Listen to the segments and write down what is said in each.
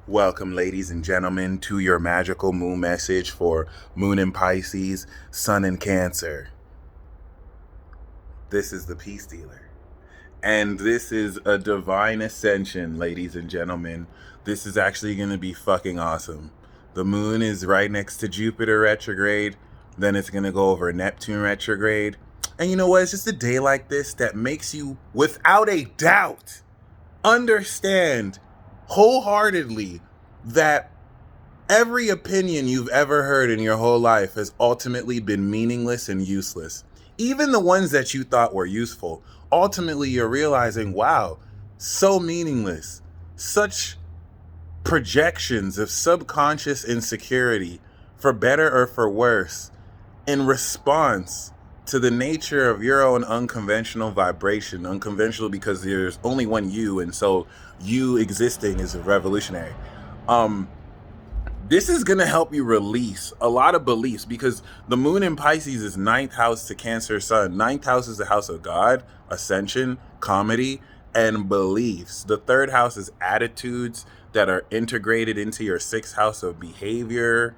Welcome, ladies and gentlemen, to your magical moon message for Moon in Pisces, Sun in Cancer. This is the Peace Dealer. And this is a divine ascension, ladies and gentlemen. This is actually going to be fucking awesome. The moon is right next to Jupiter retrograde. Then it's going to go over Neptune retrograde. And you know what? It's just a day like this that makes you, without a doubt, understand wholeheartedly that every opinion you've ever heard in your whole life has ultimately been meaningless and useless. Even the ones that you thought were useful, ultimately you're realizing, wow, so meaningless. Such projections of subconscious insecurity, for better or for worse, in response to the nature of your own unconventional vibration. Unconventional because there's only one you, and so you existing is revolutionary. This is going to help you release a lot of beliefs, because the moon in Pisces is 9th house to Cancer Sun. 9th house is the house of God, Ascension, comedy, and beliefs. The 3rd house is attitudes that are integrated into your 6th house of behavior.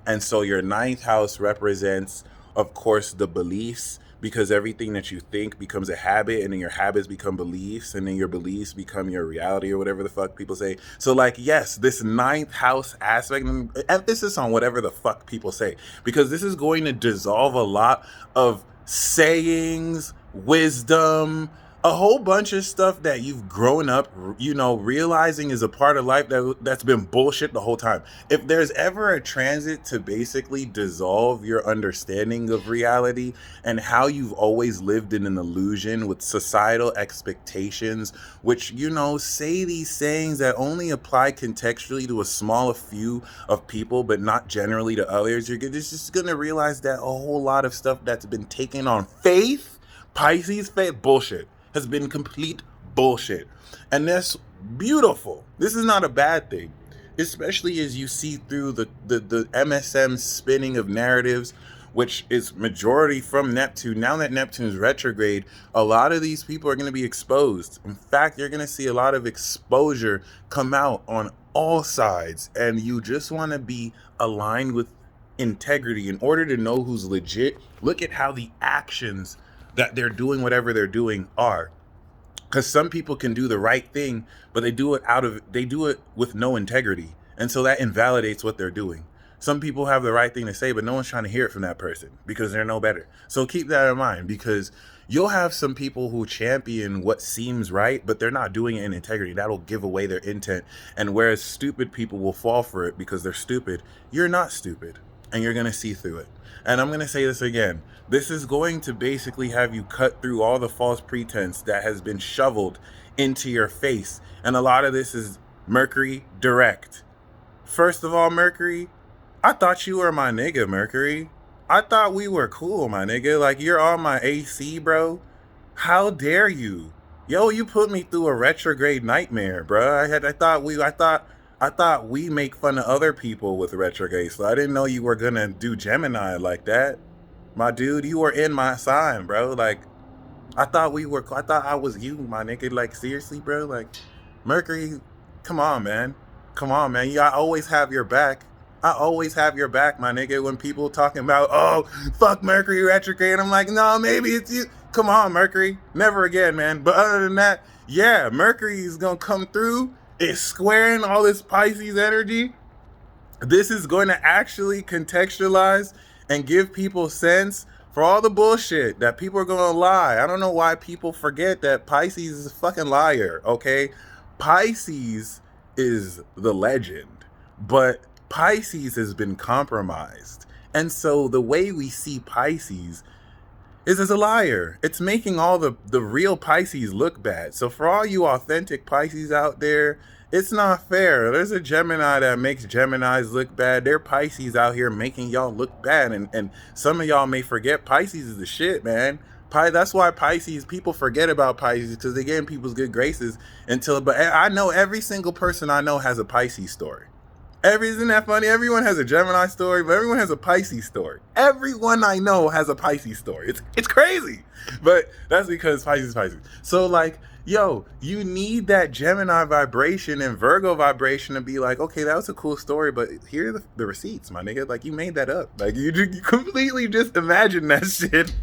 And so your 9th house represents, of course, the beliefs, because everything that you think becomes a habit, and then your habits become beliefs, and then your beliefs become your reality, or whatever the fuck people say. So like, yes, this 9th house aspect, and emphasis on whatever the fuck people say, because this is going to dissolve a lot of sayings, wisdom, a whole bunch of stuff that you've grown up, realizing is a part of life that's been bullshit the whole time. If there's ever a transit to basically dissolve your understanding of reality and how you've always lived in an illusion with societal expectations, which, say these sayings that only apply contextually to a smaller few of people, but not generally to others, you're just going to realize that a whole lot of stuff that's been taken on faith, Pisces faith, bullshit, has been complete bullshit. And that's beautiful. This is not a bad thing, especially as you see through the MSM spinning of narratives, which is majority from Neptune. Now that Neptune is retrograde, a lot of these people are going to be exposed. In fact, you're going to see a lot of exposure come out on all sides, and you just want to be aligned with integrity. In order to know who's legit, look at how the actions that they're doing whatever they're doing are. Because some people can do the right thing, but they do it with no integrity. And so that invalidates what they're doing. Some people have the right thing to say, but no one's trying to hear it from that person because they're no better. So keep that in mind, because you'll have some people who champion what seems right, but they're not doing it in integrity. That'll give away their intent. And whereas stupid people will fall for it because they're stupid, you're not stupid, and you're going to see through it. And I'm going to say this again. This is going to basically have you cut through all the false pretense that has been shoveled into your face. And a lot of this is Mercury direct. First of all, Mercury, I thought you were my nigga, Mercury. I thought we were cool, my nigga. Like, you're on my AC, bro. How dare you? Yo, you put me through a retrograde nightmare, bro. I thought we make fun of other people with retrograde, so I didn't know you were gonna do Gemini like that. My dude, you were in my sign, bro. Like, I thought I was you, my nigga. Like, seriously, bro? Like, Mercury, come on, man. Come on, man. I always have your back. I always have your back, my nigga. When people talking about, oh, fuck Mercury retrograde, I'm like, no, maybe it's you. Come on, Mercury. Never again, man. But other than that, yeah, Mercury is gonna come through. It's squaring all this Pisces energy. This is going to actually contextualize and give people sense for all the bullshit that people are going to lie. I don't know why people forget that Pisces is a fucking liar, okay? Pisces is the legend, but Pisces has been compromised. And so the way we see Pisces is as a liar. It's making all the real Pisces look bad. So for all you authentic Pisces out there, it's not fair. There's a Gemini that makes Geminis look bad. They're Pisces out here making y'all look bad. And some of y'all may forget Pisces is the shit, man. That's why Pisces, people forget about Pisces, because they get in people's good graces but I know every single person I know has a Pisces story. Isn't that funny? Everyone has a Gemini story, but everyone has a Pisces story. Everyone I know has a Pisces story. It's crazy. But that's because Pisces. So like, Yo, you need that Gemini vibration and Virgo vibration to be like, okay, that was a cool story, but here are the receipts, my nigga. Like, you made that up. Like, you completely just imagined that shit.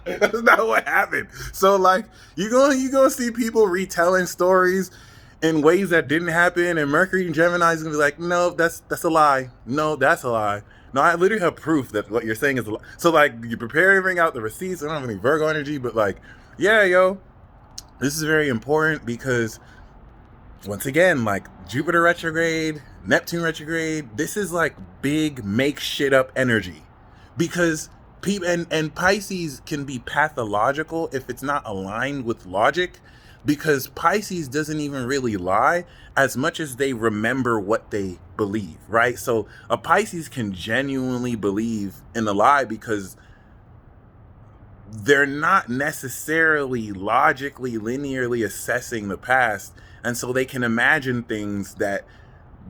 That's not what happened. So, like, you gonna see people retelling stories in ways that didn't happen, and Mercury and Gemini is gonna be like, no, that's a lie. No, that's a lie. No, I literally have proof that what you're saying is a lie. So, like, you prepare to bring out the receipts. I don't have any Virgo energy, but like, yeah, yo, this is very important because once again, like Jupiter retrograde, Neptune retrograde, this is like big make shit up energy. Because people and Pisces can be pathological if it's not aligned with logic, because Pisces doesn't even really lie as much as they remember what they believe, right? So a Pisces can genuinely believe in a lie because they're not necessarily logically, linearly assessing the past. And so they can imagine things that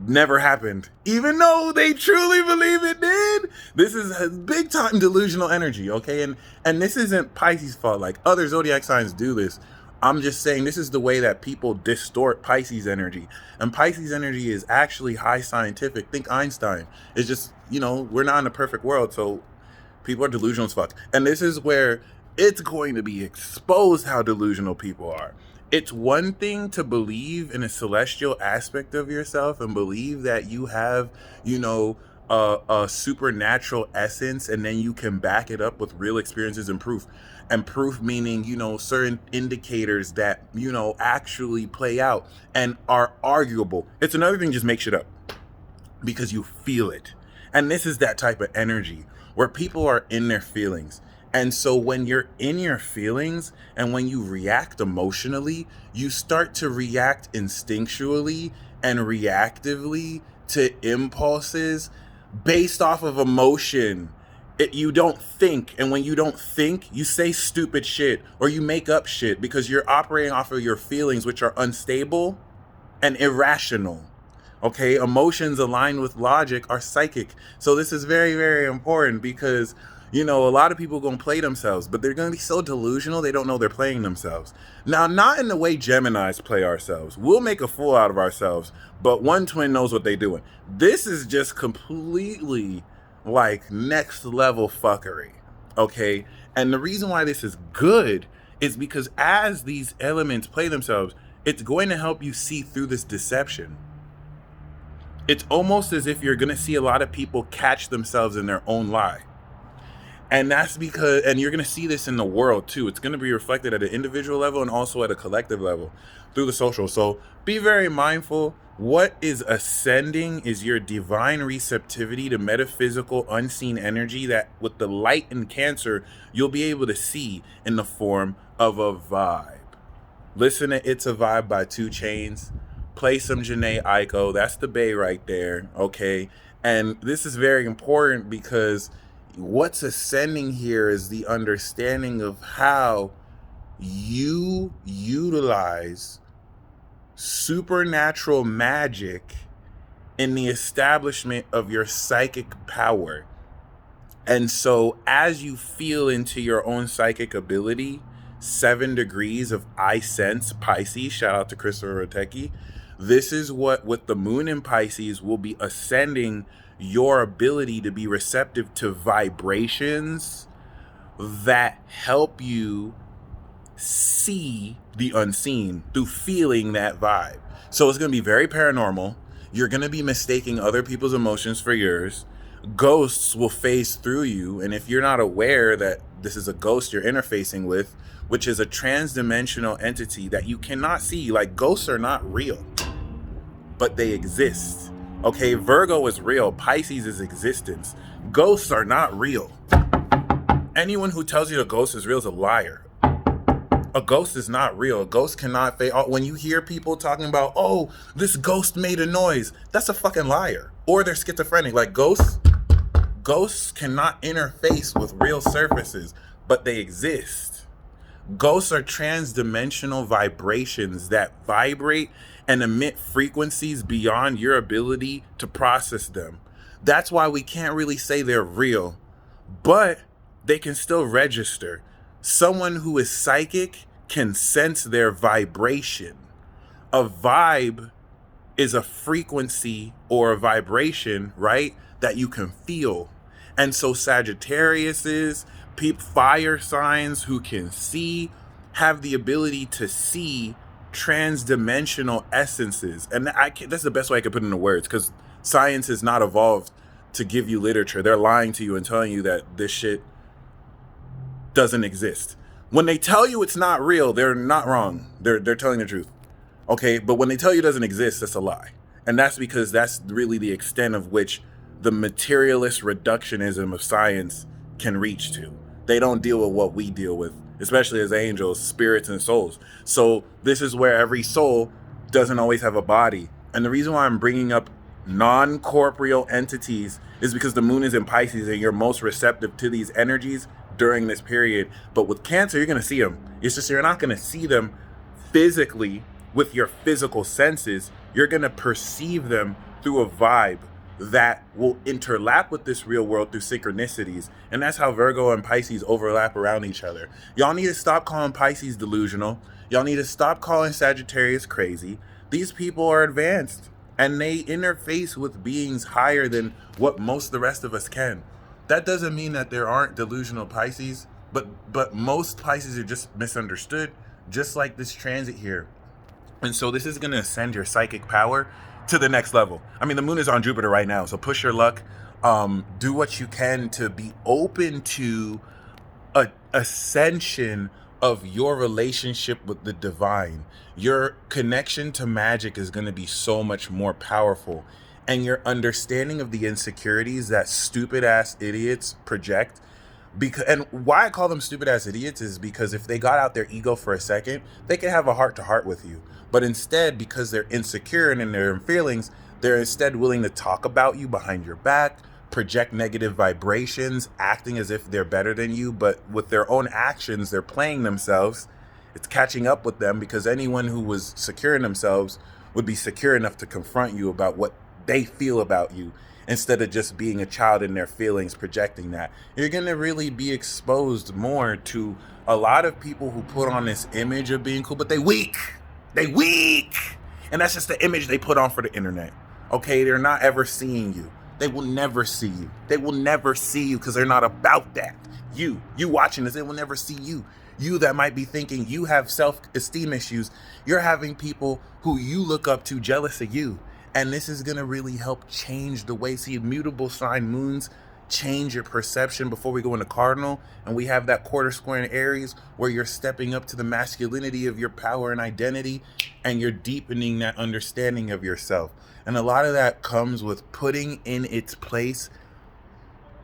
never happened, even though they truly believe it did. This is a big time delusional energy, okay? And this isn't Pisces' fault. Like, other zodiac signs do this. I'm just saying this is the way that people distort Pisces energy. And Pisces energy is actually high scientific. Think Einstein. It's just, we're not in a perfect world, so people are delusional as fuck. And this is where it's going to be exposed how delusional people are. It's one thing to believe in a celestial aspect of yourself and believe that you have, a supernatural essence, and then you can back it up with real experiences and proof. And proof meaning, certain indicators that, actually play out and are arguable. It's another thing, just make shit up because you feel it. And this is that type of energy where people are in their feelings. And so when you're in your feelings and when you react emotionally, you start to react instinctually and reactively to impulses based off of emotion. You don't think. And when you don't think, you say stupid shit or you make up shit because you're operating off of your feelings, which are unstable and irrational. Okay, emotions aligned with logic are psychic. So this is very, very important because a lot of people are going to play themselves, but they're going to be so delusional they don't know they're playing themselves. Now, not in the way Geminis play ourselves. We'll make a fool out of ourselves, but one twin knows what they're doing. This is just completely like next level fuckery, okay? And the reason why this is good is because as these elements play themselves, it's going to help you see through this deception. It's almost as if you're going to see a lot of people catch themselves in their own lie. And that's because, and you're going to see this in the world too. It's going to be reflected at an individual level and also at a collective level through the social. So be very mindful. What is ascending is your divine receptivity to metaphysical unseen energy that with the light in Cancer, you'll be able to see in the form of a vibe. Listen to It's a Vibe by 2 Chainz. Play some Jhené Aiko. That's the bae right there, okay? And this is very important because what's ascending here is the understanding of how you utilize supernatural magic in the establishment of your psychic power. And so as you feel into your own psychic ability, 7 degrees of I Sense Pisces, shout out to Christopher Rotecki, this is what with the moon in Pisces will be ascending your ability to be receptive to vibrations that help you see the unseen through feeling that vibe. So it's going to be very paranormal. You're going to be mistaking other people's emotions for yours. Ghosts will phase through you. And if you're not aware that this is a ghost you're interfacing with, which is a trans-dimensional entity that you cannot see, like ghosts are not real, but they exist. Okay, Virgo is real. Pisces is existence. Ghosts are not real. Anyone who tells you a ghost is real is a liar. A ghost is not real. A ghost cannot... When you hear people talking about, oh, this ghost made a noise, that's a fucking liar. Or they're schizophrenic. Like ghosts cannot interface with real surfaces, but they exist. Ghosts are trans-dimensional vibrations that vibrate and emit frequencies beyond your ability to process them. That's why we can't really say they're real, but they can still register. Someone who is psychic can sense their vibration. A vibe is a frequency or a vibration, right? That you can feel. And so Sagittarius is fire signs who can see, have the ability to see transdimensional essences. And that's the best way I could put it into words, because science has not evolved to give you literature. They're lying to you and telling you that this shit doesn't exist. When they tell you it's not real, they're not wrong. They're telling the truth. Okay, but when they tell you it doesn't exist, that's a lie. And that's because that's really the extent of which the materialist reductionism of science can reach to. They don't deal with what we deal with, especially as angels, spirits, and souls. So this is where every soul doesn't always have a body. And the reason why I'm bringing up non-corporeal entities is because the moon is in Pisces and you're most receptive to these energies during this period. But with Cancer, you're going to see them. It's just you're not going to see them physically with your physical senses. You're going to perceive them through a vibe that will interlap with this real world through synchronicities. And that's how Virgo and Pisces overlap around each other. Y'all need to stop calling Pisces delusional. Y'all need to stop calling Sagittarius crazy. These people are advanced and they interface with beings higher than what most of the rest of us can. That doesn't mean that there aren't delusional Pisces, but most Pisces are just misunderstood, just like this transit here. And so this is going to ascend your psychic power to the next level. I mean, the moon is on Jupiter right now, so push your luck. Do what you can to be open to a ascension of your relationship with the divine. Your connection to magic is going to be so much more powerful. And your understanding of the insecurities that stupid ass idiots project. And why I call them stupid ass idiots is because if they got out their ego for a second, they could have a heart to heart with you. But instead, because they're insecure and in their feelings, they're instead willing to talk about you behind your back, project negative vibrations, acting as if they're better than you. But with their own actions, they're playing themselves. It's catching up with them, because anyone who was secure in themselves would be secure enough to confront you about what they feel about you, instead of just being a child in their feelings, projecting that. You're going to really be exposed more to a lot of people who put on this image of being cool, but they weak. They weak. And that's just the image they put on for the internet. Okay, they're not ever seeing you. They will never see you. They will never see you because they're not about that. You watching this, they will never see you. You that might be thinking you have self-esteem issues, you're having people who you look up to jealous of you. And this is going to really help change the way, see, mutable sign moons change your perception before we go into Cardinal. And we have that quarter square in Aries where you're stepping up to the masculinity of your power and identity, and you're deepening that understanding of yourself. And a lot of that comes with putting in its place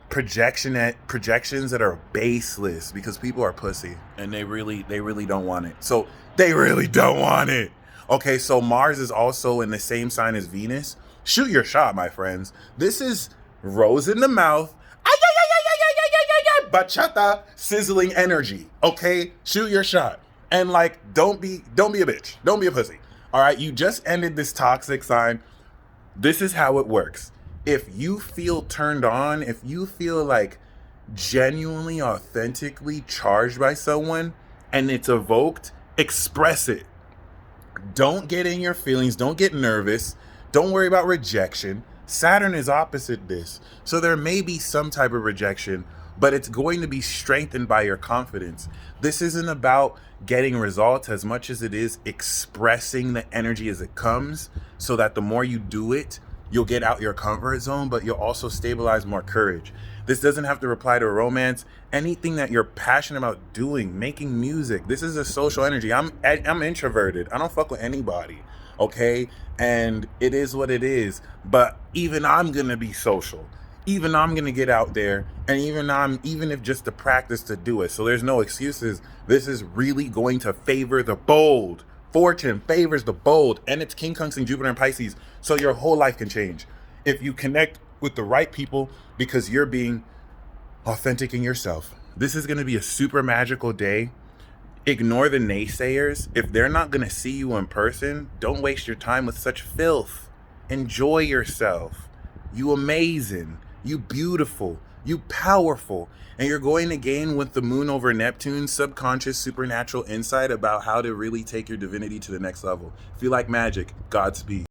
projections that are baseless, because people are pussy and they really don't want it. So they really don't want it. Okay, so Mars is also in the same sign as Venus. Shoot your shot, my friends. This is rose in the mouth, bachata, sizzling energy. Okay, shoot your shot. And like, don't be a bitch. Don't be a pussy. All right, you just ended this toxic sign. This is how it works. If you feel turned on, if you feel like genuinely, authentically charged by someone and it's evoked, express it. Don't get in your feelings. Don't get nervous. Don't worry about rejection. Saturn is opposite this. So there may be some type of rejection, but it's going to be strengthened by your confidence. This isn't about getting results as much as it is expressing the energy as it comes, so that the more you do it, you'll get out your comfort zone, but you'll also stabilize more courage. This doesn't have to apply to romance. Anything that you're passionate about doing, making music. This is a social energy. I'm introverted. I don't fuck with anybody. Okay? And it is what it is. But even I'm gonna be social. Even I'm gonna get out there, and even if just to practice to do it. So there's no excuses. This is really going to favor the bold. Fortune favors the bold, and it's King Kunksing Jupiter and Pisces, so your whole life can change if you connect with the right people, because you're being authentic in yourself. This is going to be a super magical day. Ignore the naysayers. If they're not going to see you in person, don't waste your time with such filth. Enjoy yourself. You amazing. You beautiful. You powerful. And you're going to gain with the moon over Neptune subconscious supernatural insight about how to really take your divinity to the next level. If you like magic, Godspeed.